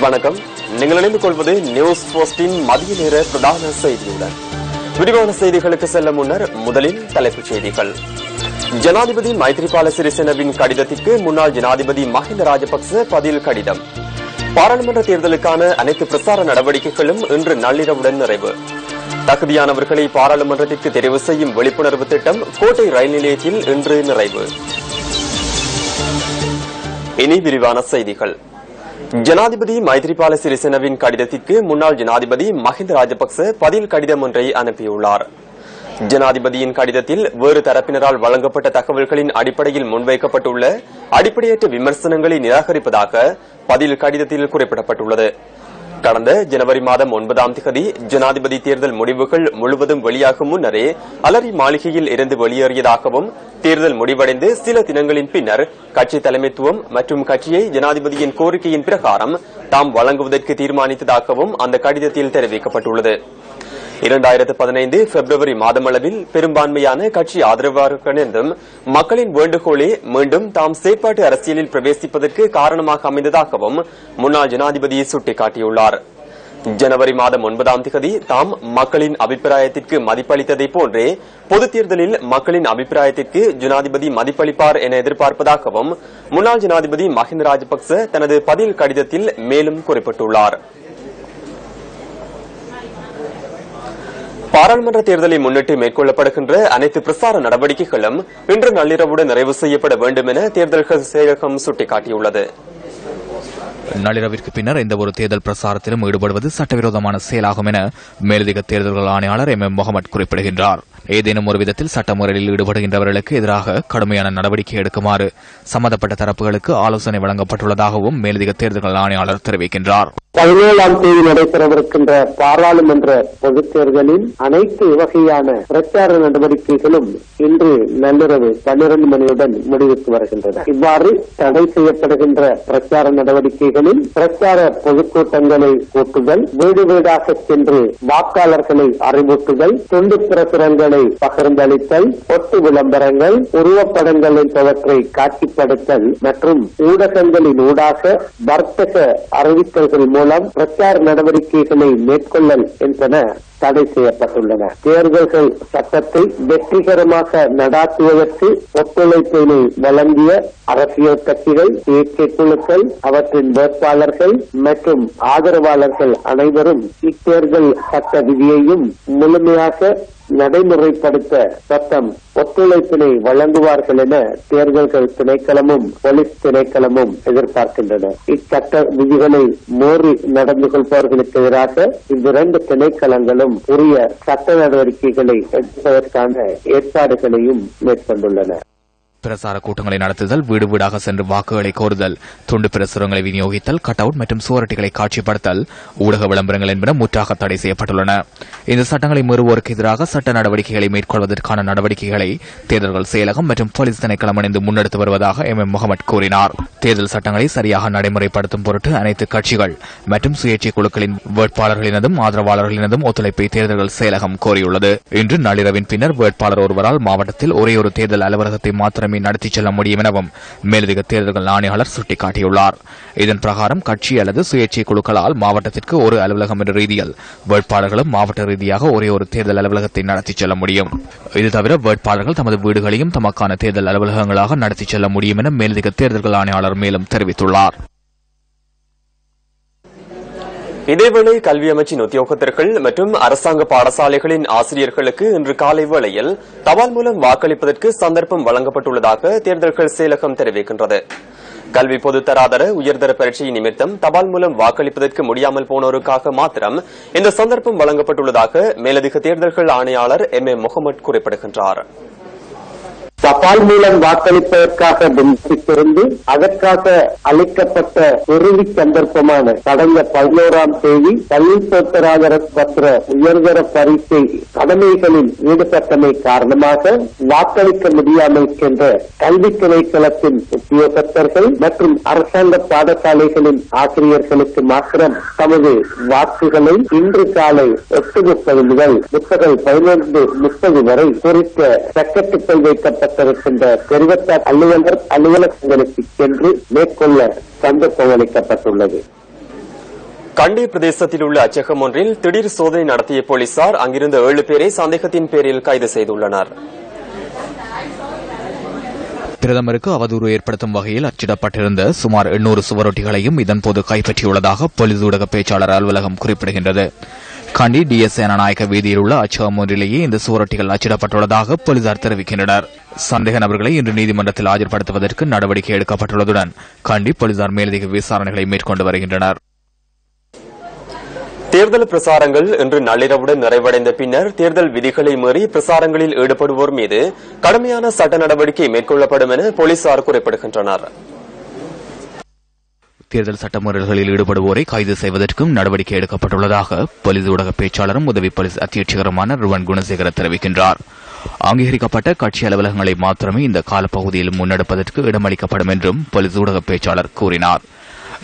வணக்கம். நீங்கள் இணைந்து கொள்வது நியூஸ் போஸ்டின் மதிய நேர பிரதான செய்தியுடன். விரிவான செய்திகளுக்கு செல்ல முன்னர் முதலில் தலைப்புச் செய்திகள். ஜனாதிபதி மைத்ரிபால சிறிசேனவின் கடிதத்திற்கு முன்னாள் ஜனாதிபதி மஹிந்த ராஜபக்ச பதில் கடிதம். பாராளுமன்ற தேர்தலுக்கான அனைத்து பிரசார நடவடிக்கைகளும் இன்று நள்ளிரவுடன் நிறைவு. தகுதியானவர்களை பாராளுமன்றத்திற்கு தெரிவு செய்யும் விழிப்புணர்வு திட்டம் கோட்டை ரயில் நிலையத்தில் இன்று நிறைவு. இனி விரிவான செய்திகள். ஜனாதிபதி மைத்ரிபால சிறிசேனவின் கடிதத்திற்கு முன்னாள் ஜனாதிபதி மஹிந்த ராஜபக்ச பதில் கடிதம் ஒன்றை அனுப்பியுள்ளார். ஜனாதிபதியின் கடிதத்தில் வேறு தரப்பினரால் வழங்கப்பட்ட தகவல்களின் அடிப்படையில் முன்வைக்கப்பட்டுள்ள அடிப்படையற்ற விமர்சனங்களை நிராகரிப்பதாக பதில் கடிதத்தில் குறிப்பிடப்பட்டுள்ளது. கடந்த ஜனவரி மாதம் 9ஆம் தேதி ஜனாதிபதி தேர்தல் முடிவுகள் முழுவதும் வெளியாகும் முன்னரே அலரி மாளிகையில் இருந்து வெளியேறியதாகவும், தேர்தல் முடிவடைந்து சில தினங்களின் பின்னர் கட்சி தலைமைத்துவம் மற்றும் கட்சியை ஜனாதிபதியின் கோரிக்கையின் பிரகாரம் தாம் வழங்குவதற்கு தீர்மானித்ததாகவும் அந்த கடிதத்தில் தெரிவிக்கப்பட்டுள்ளது. 2015 பிப்ரவரி மாதமளவில் பெரும்பான்மையான கட்சி ஆதரவாளர்கள் என்றும் மக்களின் வேண்டுகோளே மீண்டும் தாம் செயற்பாட்டு அரசியலில் பிரவேசிப்பதற்கு காரணமாக அமைந்ததாகவும் முன்னாள் ஜனாதிபதி சுட்டிக்காட்டியுள்ளார். ஜனவரி மாதம் 9ஆம் தேதி தாம் மக்களின் அபிப்பிராயத்திற்கு மதிப்பளித்ததை போன்றே பொதுத் தேர்தலில் மக்களின் அபிப்பிராயத்திற்கு ஜனாதிபதி மதிப்பளிப்பார் என எதிர்பார்ப்பதாகவும் முன்னாள் ஜனாதிபதி மஹிந்த ராஜபக்ச தனது பதில் கடிதத்தில் மேலும் குறிப்பிட்டுள்ளார். பாராளுமன்ற தேர்தலை முன்னிட்டு மேற்கொள்ளப்படுகின்ற அனைத்து பிரசார நடவடிக்கைகளும் இன்று நள்ளிரவுடன் நிறைவு செய்யப்பட வேண்டும் என தேர்தல்கள் செயலகம் சுட்டிக்காட்டியுள்ளது. நள்ளிரவிற்கு பின்னர் எந்தவொரு தேர்தல் பிரசாரத்திலும் ஈடுபடுவது சட்டவிரோதமான செயலாகும் என மேலதிக தேர்தல்கள் ஆணையாளர் MM முகமட் குறிப்பிடுகின்றார். ஏதேனும் ஒரு விதத்தில் சட்டமுறையில் ஈடுபடுகின்றவர்களுக்கு எதிராக கடுமையான நடவடிக்கை எடுக்குமாறு சம்பந்தப்பட்ட தரப்புகளுக்கு ஆலோசனை வழங்கப்பட்டுள்ளதாகவும் மேலதிக தேர்தல்கள் ஆணையாளர் தெரிவிக்கின்றார். 17ஆம் தேதி நடைபெறவிருக்கின்ற பாராளுமன்ற பொதுத் தேர்தலின் அனைத்து வகையான பிரச்சார நடவடிக்கைகளும் இன்று நள்ளிரவு 12 மணியுடன் முடிவுக்கு வருகின்றன. இவ்வாறு தடை செய்யப்படுகின்ற பிரச்சார நடவடிக்கைகளில் பிரச்சார பொதுக்கூட்டங்களை கூட்டுதல், வீடு வீடாக சென்று வாக்காளர்களை அறிவூட்டுதல், துண்டு பிரசுரங்களை பகிர்ந்தளித்தல், ஒட்டு விளம்பரங்கள், உருவப்படங்கள் என்பவற்றை காட்சிப்படுத்தல் மற்றும் ஊடகங்களின் ஊடாக வர்த்தக அறிவித்தல்கள் மூலம் பிரச்சார நடவடிக்கைகளை மேற்கொள்ளல் என்பன தடை செய்யப்பட்டுள்ளன. தேர்தல்கள் சட்டத்தை வெற்றிகரமாக நடாத்துவதற்கு ஒத்துழைப்பினை வழங்கிய அரசியல் கட்சிகள், சுயேட்சை குழுக்கள், அவற்றின் வேட்பாளர்கள் மற்றும் ஆதரவாளர்கள் அனைவரும் இத்தேர்தல் சட்ட விதியையும் முழுமையாக நடைமுறைப்படுத்த சட்டம் ஒத்துழைப்பினை வழங்குவார்கள் என தேர்தல்கள் திணைக்களமும் போலீஸ் திணைக்களமும் எதிர்பார்க்கின்றன. இச்சட்ட விதிகளை மீறி நடந்து கொள்பவர்களுக்கு எதிராக இந்த 2 திணைக்களங்களும் உரிய சட்ட நடவடிக்கைகளை எடுப்பதற்கான ஏற்பாடுகளையும் மேற்கொண்டுள்ளன. பிரசார கூட்டங்களை நடத்துதல், வீடு வீடாக சென்று வாக்குகளை கோருதல், துண்டு பிரசுரங்களை விநியோகித்தல், கட் அவுட் மற்றும் சுவரொட்டிகளை காட்சிப்படுத்தல், ஊடக விளம்பரங்கள் என்பன முற்றாக தடை செய்யப்பட்டுள்ளன. இந்த சட்டங்களை மீறுவோருக்கு எதிராக சட்ட நடவடிக்கைகளை மேற்கொள்வதற்கான நடவடிக்கைகளை தேர்தல்கள் செயலகம் மற்றும் போலீஸ் திணைக்களம் இணைந்து முன்னெடுத்து வருவதாக MM முகமட் கூறினார். தேர்தல் சட்டங்களை சரியாக நடைமுறைப்படுத்தும் பொருட்டு அனைத்து கட்சிகள் மற்றும் சுயேட்சை குழுக்களின் வேட்பாளர்களினதும் ஆதரவாளர்களினதும் ஒத்துழைப்பை தேர்தல்கள் செயலகம் கோரியுள்ளது. இன்று நள்ளிரவின் பின்னர் வேட்பாளர் ஒருவரால் மாவட்டத்தில் ஒரே ஒரு தேர்தல் அலுவலகத்தை மாத்திரமே நடத்தி செல்ல முடியும் எனவும் மேலதிக தேர்தல்கள் ஆணையாளர் சுட்டிக்காட்டியுள்ளார். இதன் பிரகாரம் கட்சி அல்லது சுயேட்சை குழுக்களால் மாவட்டத்திற்கு ஒரு அலுவலகம் என்ற ரீதியில் வேட்பாளர்களும் மாவட்ட ரீதியாக ஒரே ஒரு தேர்தல் அலுவலகத்தை நடத்தி செல்ல முடியும். இது தவிர வேட்பாளர்கள் தமது வீடுகளையும் தமக்கான தேர்தல் அலுவலகங்களாக நடத்தி செல்ல முடியும் என மேலதிக தேர்தல்கள் ஆணையாளர் மேலும் தெரிவித்துள்ளார். இதேவேளை கல்வி அமைச்சின் உத்தியோகத்தர்கள் மற்றும் அரசாங்க பாடசாலைகளின் ஆசிரியர்களுக்கு இன்று காலை வேளையில் தபால் மூலம் வாக்களிப்பதற்கு சந்தர்ப்பம் வழங்கப்பட்டுள்ளதாக தேர்தல்கள் செயலகம் தெரிவிக்கின்றது. கல்வி பொதுத்தராதர உயர்தர பரீட்சை நிமித்தம் தபால் மூலம் வாக்களிப்பதற்கு முடியாமல் போனோருக்காக மாத்திரம் இந்த சந்தர்ப்பம் வழங்கப்பட்டுள்ளதாக மேலதிக தேர்தல்கள் ஆணையாளர் MM முகமட் குறிப்பிடுகின்றார். தபால் மூலம் வாக்களிப்பதற்காக விண்ணப்பித்திருந்து அதற்காக அளிக்கப்பட்ட இறுதி சந்தர்ப்பமான கடந்த 11ஆம் தேதி கல்வி பொதுத்தராதர பத்திர உயர்தர பரீட்சை கடமைகளில் ஈடுபட்டமை காரணமாக வாக்களிக்க முடியாமல் சென்ற கல்வி திணைக்களத்தின் உத்தியோகத்தர்கள் மற்றும் அரசாங்க பாடசாலைகளின் ஆசிரியர்களுக்கு மாத்திரம் தமது வாக்குகளை இன்று காலை 8:30 முதல் 11:30 வரை குறித்த சக்கட்டுக்குள் வைக்கப்பட்ட இடம்பெற்றிருக்கின்ற தெரிவத்தார் அலுவலகங்களுக்கு சென்று மேற்கொள்ள சந்தர்ப்பம் அளிக்கப்பட்டுள்ளது. கண்டி பிரதேசத்தில் உள்ள அச்சகம் ஒன்றில் திடீர் சோதனை நடத்திய போலீசார் அங்கிருந்த 7 பேரை சந்தேகத்தின் பேரில் கைது செய்துள்ளனர். பிரதமருக்கு அவதூறு ஏற்படுத்தும் வகையில் அச்சிடப்பட்டிருந்த சுமார் 800 சுவரொட்டிகளையும் இதன்போது கைப்பற்றியுள்ளதாக போலீஸ் ஊடக பேச்சாளர் அலுவலகம் குறிப்பிடுகின்றது. கண்டி டிஎஸ் சேனநாயக்க வீதியில் உள்ள அச்சகம் ஒன்றிலேயே இந்த சுவரொட்டிகள் அச்சிடப்பட்டுள்ளதாக போலீசார் தெரிவிக்கின்றனர். சந்தேக நபர்களை இன்று நீதிமன்றத்தில் ஆஜர்படுத்துவதற்கு நடவடிக்கை எடுக்கப்பட்டுள்ளதுடன் கண்டி போலீசார் மேலதிக விசாரணைகளை மேற்கொண்டு வருகின்றனர். தேர்தல் பிரசாரங்கள் இன்று நள்ளிரவுடன் நிறைவடைந்த பின்னர் தேர்தல் விதிகளை மீறி பிரசாரங்களில் ஈடுபடுவோர் மீது கடுமையான சட்ட நடவடிக்கை மேற்கொள்ளப்படும் என போலீசார் குறிப்பிடுகின்றனர். தேர்தல் சட்டமீறல்களில் ஈடுபடுவோரை கைது செய்வதற்கும் நடவடிக்கை எடுக்கப்பட்டுள்ளதாக போலீஸ் ஊடக பேச்சாளரும் உதவி போலீஸ் அத்தியட்சகருமான ருவன் குணசேகர தெரிவிக்கின்றார். அங்கீகரிக்கப்பட்ட கட்சி அலுவலகங்களை மாத்திரமே இந்த காலப்பகுதியில் முன்னெடுப்பதற்கு இடமளிக்கப்படும் என்றும் போலீஸ் ஊடக பேச்சாளர் கூறினார்.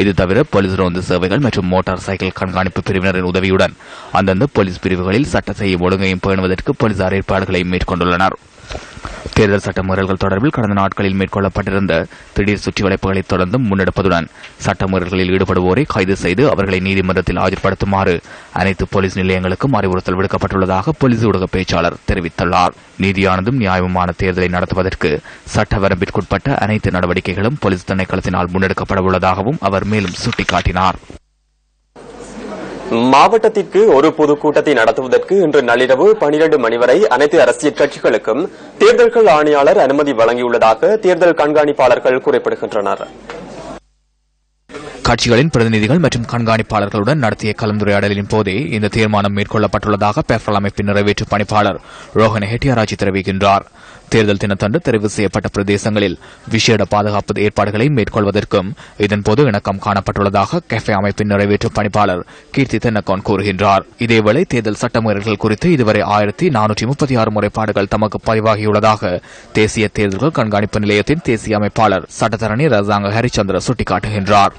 இது தவிர போலீஸ் ரோந்து சேவைகள் மற்றும் மோட்டார் சைக்கிள் கண்காணிப்பு பிரிவினரின் உதவியுடன் அந்தந்த போலீஸ் பிரிவுகளில் சட்டத்தையும் ஒழுங்கையும் பேணுவதற்கு போலீசார் ஏற்பாடுகளை மேற்கொண்டுள்ளனர். தேர்தல் சட்டமீறல்கள் தொடர்பில் கடந்த நாட்களில் மேற்கொள்ளப்பட்டிருந்த திடீர் சுற்றிவளைப்புகளை தொடர்ந்து முன்னெடுப்பதுடன் சட்டமீறல்களில் ஈடுபடுவோரை கைது செய்து அவர்களை நீதிமன்றத்தில் ஆஜர்படுத்துமாறு அனைத்து போலீஸ் நிலையங்களுக்கும் அறிவுறுத்தல் விடுக்கப்பட்டுள்ளதாக போலீஸ் ஊடக பேச்சாளர் தெரிவித்துள்ளார். நீதியானதும் நியாயமான தேர்தலை நடத்துவதற்கு சட்ட வரம்பிற்குட்பட்ட அனைத்து நடவடிக்கைகளும் போலீஸ் திணைக்களத்தினால் முன்னெடுக்கப்பட உள்ளதாகவும் அவர் மேலும் சுட்டிக்காட்டினார். மாவட்டத்திற்கு ஒரு பொதுக்கூட்டத்தை நடத்துவதற்கு இன்று நள்ளிரவு 12 மணி வரை அனைத்து அரசியல் கட்சிகளுக்கும் தேர்தல்கள் ஆணையாளர் அனுமதி வழங்கியுள்ளதாக தேர்தல் கண்காணிப்பாளர்கள் குறிப்பிடுகின்றனர். கட்சிகளின் பிரதிநிதிகள் மற்றும் கண்காணிப்பாளர்களுடன் நடத்திய கலந்துரையாடலின் போதே இந்த தீர்மானம் மேற்கொள்ளப்பட்டுள்ளதாக பெப்ரல் அமைப்பின் நிறைவேற்று பணிப்பாளர் ரோஹன் ஹெட்டியாராஜி தெரிவிக்கின்றார். தேர்தல் தினத்தன்று தெரிவு செய்யப்பட்ட பிரதேசங்களில் விசேட பாதுகாப்பு ஏற்பாடுகளை மேற்கொள்வதற்கும் இதன்போது இணக்கம் காணப்பட்டுள்ளதாக கெஃபே அமைப்பின் நிறைவேற்று பணிப்பாளர் கீர்த்தி தென்னக்கோன் கூறுகின்றார். இதேவேளை தேர்தல் சட்டமீறல்கள் குறித்து இதுவரை 1436 முறைப்பாடுகள் தமக்கு பதிவாகியுள்ளதாக தேசிய தேர்தல்கள் கண்காணிப்பு நிலையத்தின் தேசிய அமைப்பாளர் சட்டத்தரணி ரசாங்க ஹரிச்சந்திர சுட்டிக்காட்டுகின்றார்.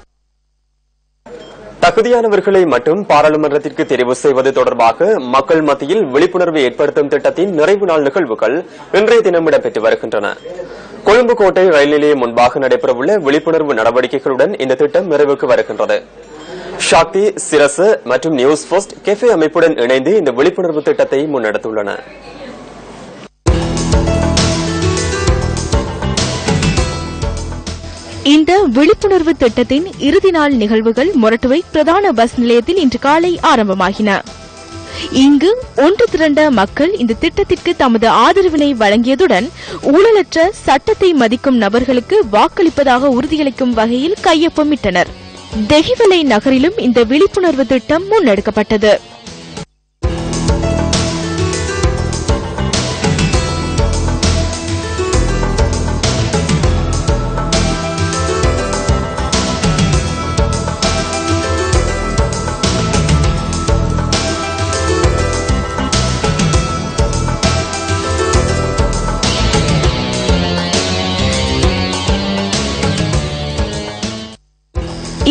தகுதியானவர்களை மட்டும் பாராளுமன்றத்திற்கு தெரிவு செய்வது தொடர்பாக மக்கள் மத்தியில் விழிப்புணர்வை ஏற்படுத்தும் திட்டத்தின் நிறைவு நாள் நிகழ்வுகள் இன்றைய தினம் இடம்பெற்று வருகின்றன. கொழும்பு கோட்டை ரயில் நிலையம் முன்பாக நடைபெறவுள்ள விழிப்புணர்வு நடவடிக்கைகளுடன் இந்த திட்டம் நிறைவுக்கு வருகின்றது. சக்தி, சிரச மற்றும் நியூஸ் போஸ்ட் கெஃபே அமைப்புடன் இணைந்து இந்த விழிப்புணர்வு திட்டத்தை முன்னெடுத்துள்ளன. இந்த விழிப்புணர்வு திட்டத்தின் இறுதி நாள் நிகழ்வுகள் மொரட்டுவை பிரதான பஸ் நிலையத்தில் இன்று காலை ஆரம்பமாகின. இங்கு ஒன்று திரண்ட மக்கள் இந்த திட்டத்திற்கு தமது ஆதரவினை வழங்கியதுடன் ஊழலற்ற சட்டத்தை மதிக்கும் நபர்களுக்கு வாக்களிப்பதாக உறுதியளிக்கும் வகையில் கையொப்பமிட்டனர். தெஹிவலை நகரிலும் இந்த விழிப்புணர்வு திட்டம் முன்னெடுக்கப்பட்டது.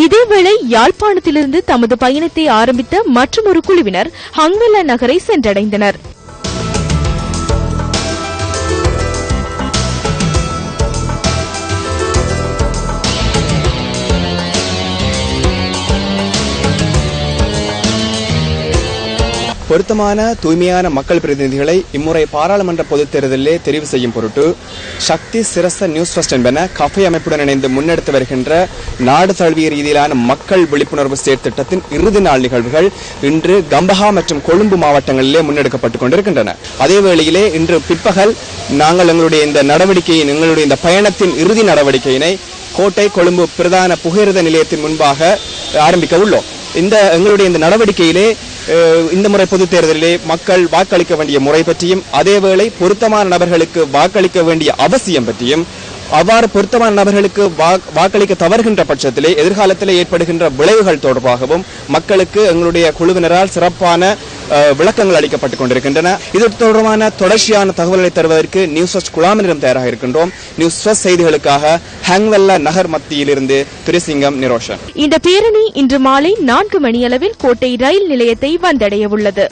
இதேவேளை யாழ்ப்பாணத்திலிருந்து தமது பயணத்தை ஆரம்பித்த மற்றொரு குழுவினர் ஹங்வெல்ல நகரை சென்றடைந்தனர். பொருத்தமான தூய்மையான மக்கள் பிரதிநிதிகளை இம்முறை பாராளுமன்ற பொதுத் தேர்தலிலே தெரிவு செய்யும் பொருட்டு சக்தி, சிரச, நியூஸ் ஃபர்ஸ்ட் என்பன கஃபே அமைப்புடன் இணைந்து முன்னெடுத்து வருகின்ற நாடு தழுவிய ரீதியிலான மக்கள் விழிப்புணர்வு செயற்திட்டத்தின் இறுதி நாள் நிகழ்வுகள் இன்று கம்பஹா மற்றும் கொழும்பு மாவட்டங்களிலே முன்னெடுக்கப்பட்டுக் கொண்டிருக்கின்றன. அதேவேளையிலே இன்று பிற்பகல் நாங்கள் எங்களுடைய இந்த நடவடிக்கையின் எங்களுடைய இந்த பயணத்தின் இறுதி நடவடிக்கையினை கோட்டை, கொழும்பு பிரதான புகையிரத நிலையத்தின் முன்பாக ஆரம்பிக்க உள்ளோம். இந்த எங்களுடைய இந்த நடவடிக்கையிலே இந்த முறை பொதுத் தேர்தலிலே மக்கள் வாக்களிக்க வேண்டிய முறை பற்றியும், அதேவேளை பொருத்தமான நபர்களுக்கு வாக்களிக்க வேண்டிய அவசியம் பற்றியும், அவ்வாறு பொருத்தமான நபர்களுக்கு வாக்களிக்க தவறுகின்ற பட்சத்திலே எதிர்காலத்திலே ஏற்படுகின்ற விளைவுகள் தொடர்பாகவும் மக்களுக்கு எங்களுடைய குழுவினரால் சிறப்பான விளக்கங்கள் அளிக்கப்பட்டுக் கொண்டிருக்கின்றன. இது தொடர்பான தொடர்ச்சியான தகவல்களை தருவதற்கு நியூஸ் ஃபர்ஸ்ட் குழாமினிடம் தயாராக இருக்கின்றோம். நியூஸ் ஃபர்ஸ்ட் செய்திகளுக்காக ஹங்வெல்ல நகர் மத்தியிலிருந்து திரிசிங்கம் நிரோஷன். இந்த பேரணி இன்று மாலை 4 மணியளவில் கோட்டை ரயில் நிலையத்தை வந்தடைய உள்ளது.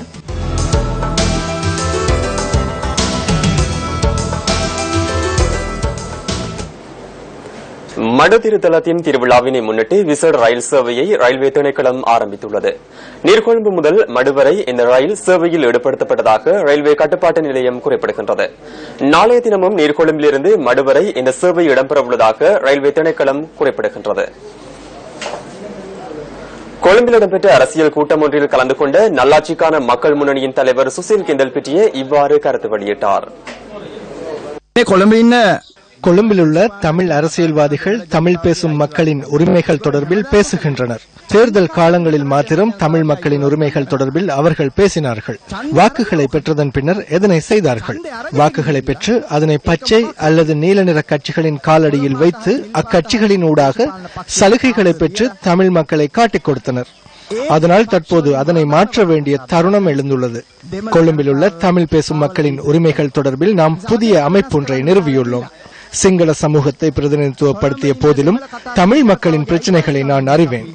மடுதிருத்தலத்தின் திருவிழாவினை முன்னிட்டு விசேட ரயில் சேவையை ரயில்வே திணைக்களம் ஆரம்பித்துள்ளது. நீர்கொழும்பு முதல் மடு வரை இந்த ரயில் சேவையில் ஈடுபடுத்தப்பட்டதாக ரயில்வே கட்டுப்பாட்டு நிலையம் குறிப்பிடுகின்றது. நாளைய தினமும் நீர்கொழும்பிலிருந்து மடு வரை இந்த சேவை இடம்பெறவுள்ளதாக ரயில்வே திணைக்களம் குறிப்பிடுகின்றது. கொழும்பில் இடம்பெற்ற அரசியல் கூட்டம் ஒன்றில் கலந்து கொண்ட நல்லாட்சிக்கான மக்கள் முன்னணியின் தலைவர் சுசில் கிண்டல்பிட்டியே இவ்வாறு கருத்து வெளியிட்டார். கொழும்பில் உள்ள தமிழ் அரசியல்வாதிகள் தமிழ் பேசும் மக்களின் உரிமைகள் தொடர்பில் பேசுகின்றனர். தேர்தல் காலங்களில் மாத்திரம் தமிழ் மக்களின் உரிமைகள் தொடர்பில் அவர்கள் பேசினார்கள். வாக்குகளை பெற்றதன் பின்னர் எதனை செய்தார்கள்? வாக்குகளை பெற்று அதனை பச்சை அல்லது நீல நிற கட்சிகளின் காலடியில் வைத்து அக்கட்சிகளின் ஊடாக சலுகைகளை பெற்று தமிழ் மக்களை காட்டிக் கொடுத்தனர். அதனால் தற்போது அதனை மாற்ற வேண்டிய தருணம் எழுந்துள்ளது. கொழும்பில் உள்ள தமிழ் பேசும் மக்களின் உரிமைகள் தொடர்பில் நாம் புதிய அமைப்பொன்றை நிறுவியுள்ளோம். சிங்கள சமூகத்தை பிரதிநிதித்துவப்படுத்திய போதிலும் தமிழ் மக்களின் பிரச்சினைகளை நான் அறிவேன்.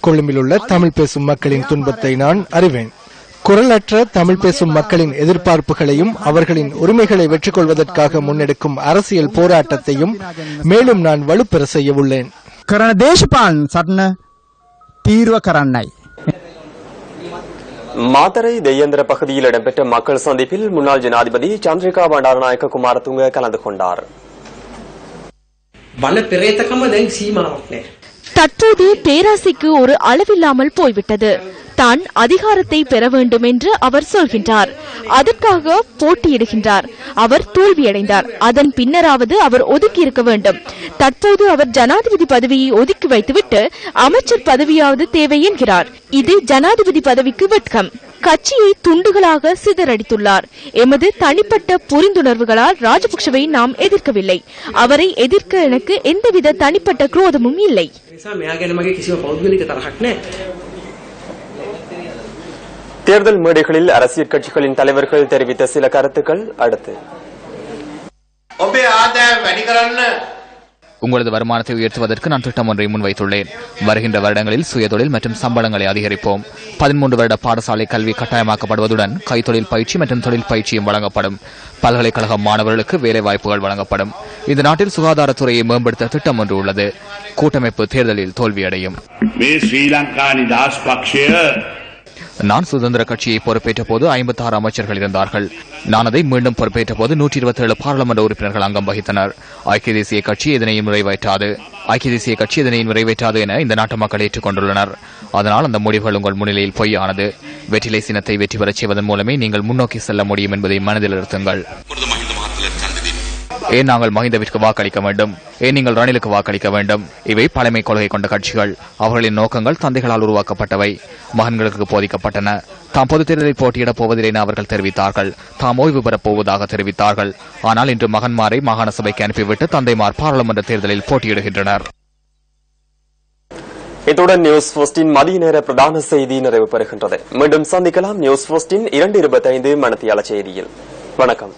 கொழும்பில் உள்ள தமிழ் பேசும் மக்களின் துன்பத்தை நான் அறிவேன். குரலற்ற தமிழ் பேசும் மக்களின் எதிர்பார்ப்புகளையும் அவர்களின் உரிமைகளை வெற்றிக் கொள்வதற்காக முன்னெடுக்கும் அரசியல் போராட்டத்தையும் மேலும் நான் வலுப்பெற செய்ய உள்ளேன். மாத்தரை தெய்யந்திர பகுதியில் இடம்பெற்ற மக்கள் சந்திப்பில் முன்னாள் ஜனாதிபதி சந்திரிகா பண்டாரநாயக்க குமாரதுங்க கலந்து கொண்டார். தற்போது பேராசைக்கு ஒரு அளவில்லாமல் போய்விட்டது. தான் அதிகாரத்தை பெற வேண்டும் என்று அவர் சொல்கின்றார். அதற்காக போட்டியிடுகின்றார். அவர் தோல்வியடைந்தார். அதன் பின்னராவது அவர் ஒதுக்கி இருக்க வேண்டும். தற்போது அவர் ஜனாதிபதி பதவியை ஒதுக்கி வைத்துவிட்டு அமைச்சர் பதவியாவது தேவை என்கிறார். இது ஜனாதிபதி பதவிக்கு வெட்கம். கட்சியை துண்டுகளாக சிதறடித்துள்ளார். எமது தனிப்பட்ட புரிந்துணர்வுகளால் ராஜபக்சவை நாம் எதிர்க்கவில்லை. அவரை எதிர்க்க எனக்கு எந்தவித தனிப்பட்ட குரோதமும் இல்லை. தேர்தல் மேடைகளில் அரசியல் கட்சிகளின் தலைவர்கள் தெரிவித்த சில கருத்துக்கள் அடுத்து. உங்களது வருமானத்தை உயர்த்துவதற்கு நான் திட்டம் ஒன்றை முன்வைத்துள்ளேன். வருகின்ற வருடங்களில் சுயதொழில் மற்றும் சம்பளங்களை அதிகரிப்போம். 13 வருட பாடசாலை கல்வி கட்டாயமாக்கப்படுவதுடன் கைத்தொழில் பயிற்சி மற்றும் தொழில் பயிற்சியும் வழங்கப்படும். பல்கலைக்கழக மாணவர்களுக்கு வேலை வாய்ப்புகள் வழங்கப்படும். இந்த நாட்டில் சுகாதாரத்துறையை மேம்படுத்த திட்டம் ஒன்று உள்ளது. கூட்டமைப்பு தேர்தலில் தோல்வியடையும். நான் சுதந்திர கட்சியை பொறுப்பேற்ற போது 56 அமைச்சர்கள் இருந்தார்கள். நான் அதை மீண்டும் பொறுப்பேற்ற போது 127 பாராளுமன்ற உறுப்பினர்கள் அங்கம் வகித்தனர். ஐக்கிய தேசிய கட்சி இதனையும் நிறைவேற்றாது என இந்த நாட்டு மக்கள் ஏற்றுக்கொண்டுள்ளனர். அதனால் அந்த முடிவுகள் உங்கள் முன்னிலையில் பொய்யானது. வெற்றிலை சின்னத்தை வெற்றி பெறச் செய்வதன் மூலமே நீங்கள் முன்னோக்கி செல்ல முடியும் என்பதை மனதில் நிறுத்துங்கள். ஏன் நாங்கள் மஹிந்தவிற்கு வாக்களிக்க வேண்டும்? ஏன் நீங்கள் ரணிலுக்கு வாக்களிக்க வேண்டும்? இவை பழமை கொள்கை கொண்ட கட்சிகள். அவர்களின் நோக்கங்கள் தந்தைகளால் உருவாக்கப்பட்டவை, மகன்களுக்கு போதிக்கப்பட்டன. தாம் பொதுத் தேர்தலில் போட்டியிடப் போவதில்லை என அவர்கள் தெரிவித்தார்கள். தாம் ஓய்வு பெறப் போவதாக தெரிவித்தார்கள். ஆனால் இன்று மகன்மாரை மாகாண சபைக்கு அனுப்பிவிட்டு தந்தைமார் பாராளுமன்ற தேர்தலில் போட்டியிடுகின்றனர். இத்துடன் நியூஸ் போஸ்டின் மதிய நேர பிரதான செய்தி நிறைவு பெறுகின்றது. மீண்டும் சந்திக்கலாம் நியூஸ் போஸ்டின் 2:25 மணித்தியால செய்தியில். வணக்கம்.